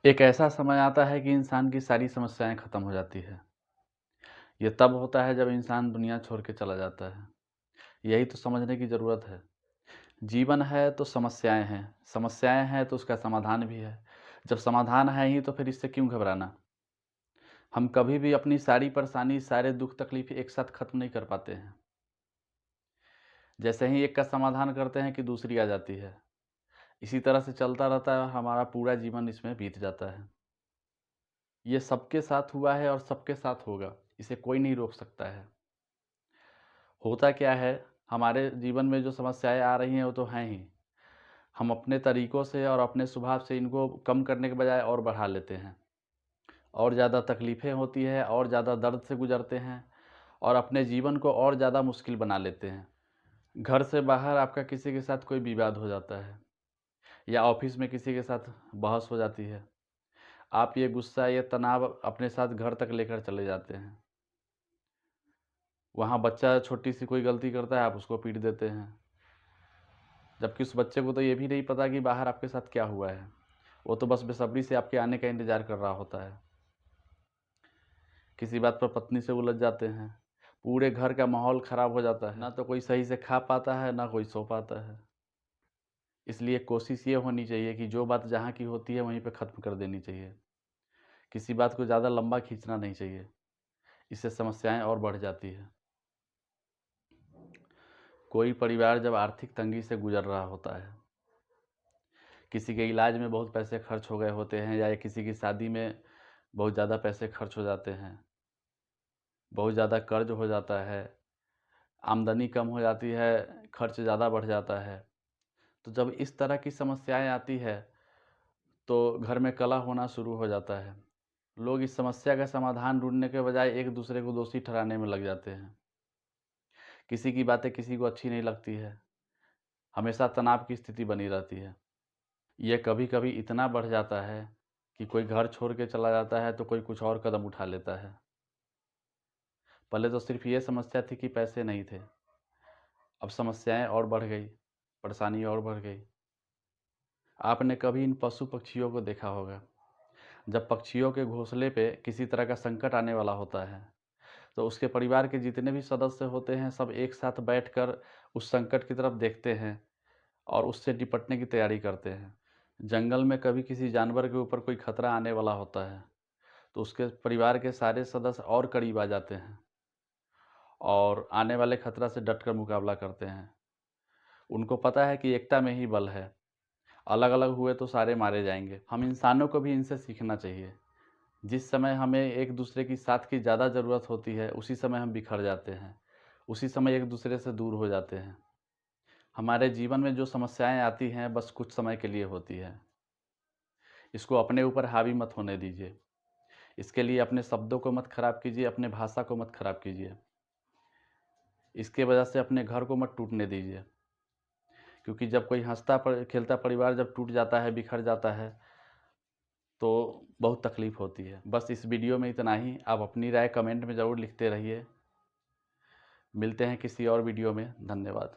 एक ऐसा समय आता है कि इंसान की सारी समस्याएँ खत्म हो जाती है। ये तब होता है जब इंसान दुनिया छोड़ के चला जाता है। यही तो समझने की ज़रूरत है। जीवन है तो समस्याएँ हैं तो उसका समाधान भी है। जब समाधान है ही तो फिर इससे क्यों घबराना? हम कभी भी अपनी सारी परेशानी, सारे दुःख तकलीफ़ एक साथ खत्म नहीं कर पाते हैं। जैसे ही एक का समाधान करते हैं कि दूसरी आ जाती है। इसी तरह से चलता रहता है और हमारा पूरा जीवन इसमें बीत जाता है। ये सबके साथ हुआ है और सबके साथ होगा। इसे कोई नहीं रोक सकता है। होता क्या है, हमारे जीवन में जो समस्याएँ आ रही हैं वो तो हैं ही। हम अपने तरीकों से और अपने स्वभाव से इनको कम करने के बजाय और बढ़ा लेते हैं। और ज़्यादा तकलीफ़ें होती हैं और ज़्यादा दर्द से गुज़रते हैं और अपने जीवन को और ज़्यादा मुश्किल बना लेते हैं। घर से बाहर आपका किसी के साथ कोई विवाद हो जाता है या ऑफ़िस में किसी के साथ बहस हो जाती है। आप ये गुस्सा, ये तनाव अपने साथ घर तक लेकर चले जाते हैं। वहाँ बच्चा छोटी-सी कोई गलती करता है, आप उसको पीट देते हैं। जबकि उस बच्चे को तो ये भी नहीं पता कि बाहर आपके साथ क्या हुआ है। वो तो बस बेसब्री से आपके आने का इंतज़ार कर रहा होता है। किसी बात पर पत्नी से उलझ जाते हैं। पूरे घर का माहौल ख़राब हो जाता है। ना तो कोई सही से खा पाता है, ना कोई सो पाता है। इसलिए कोशिश ये होनी चाहिए कि जो बात जहाँ की होती है वहीं पे ख़त्म कर देनी चाहिए। किसी बात को ज़्यादा लंबा खींचना नहीं चाहिए। इससे समस्याएँ और बढ़ जाती है। कोई परिवार जब आर्थिक तंगी से गुज़र रहा होता है, किसी के इलाज में बहुत पैसे खर्च हो गए होते हैं या किसी की शादी में बहुत ज़्यादा पैसे खर्च हो जाते हैं, बहुत ज़्यादा कर्ज़ हो जाता है, आमदनी कम हो जाती है, खर्च ज़्यादा बढ़ जाता है। तो जब इस तरह की समस्याएँ आती है, तो घर में कलह होना शुरू हो जाता है। लोग इस समस्या का समाधान ढूँढने के बजाय एक-दूसरे को दोषी ठहराने में लग जाते हैं। किसी की बातें किसी को अच्छी नहीं लगती है, हमेशा तनाव की स्थिति बनी रहती है। ये कभी-कभी इतना बढ़ जाता है कि कोई घर छोड़ के चला जाता है तो कोई कुछ और कदम उठा लेता है। पहले तो सिर्फ़ ये समस्या थी कि पैसे नहीं थे, अब समस्याएँ और बढ़ गई, परेशानी और बढ़ गई। आपने कभी इन पशु-पक्षियों को देखा होगा, जब पक्षियों के घोंसले पे किसी तरह का संकट आने वाला होता है, तो उसके परिवार के जितने भी सदस्य होते हैं, सब एक साथ बैठकर उस संकट की तरफ देखते हैं और उससे निपटने की तैयारी करते हैं। जंगल में कभी किसी जानवर के ऊपर कोई खतरा आने वाला होता है, तो उसके परिवार के सारे सदस्य और करीब आ जाते हैं और आने वाले खतरा से डटकर मुकाबला करते हैं। उनको पता है कि एकता में ही बल है, अलग-अलग हुए तो सारे मारे जाएँगे। हम इंसानों को भी इनसे सीखना चाहिए। जिस समय हमें एक-दूसरे की साथ की ज़्यादा ज़रूरत होती है, उसी समय हम बिखर जाते हैं। उसी समय एक-दूसरे से दूर हो जाते हैं। हमारे जीवन में जो समस्याएँ आती हैं, बस कुछ समय के लिए होती हैं। इसको अपने ऊपर हावी मत होने दीजिए। इसके लिए अपने शब्दों को मत खराब कीजिए, अपने भाषा को मत खराब कीजिए। इसके वजह से अपने घर को मत टूटने दीजिए। क्योंकि जब कोई हँसता खेलता परिवार जब टूट जाता है, बिखर जाता है, तो बहुत तकलीफ़ होती है। बस इस वीडियो में इतना ही। आप अपनी राय कमेंट में ज़रूर लिखते रहिए। मिलते हैं किसी और वीडियो में। धन्यवाद।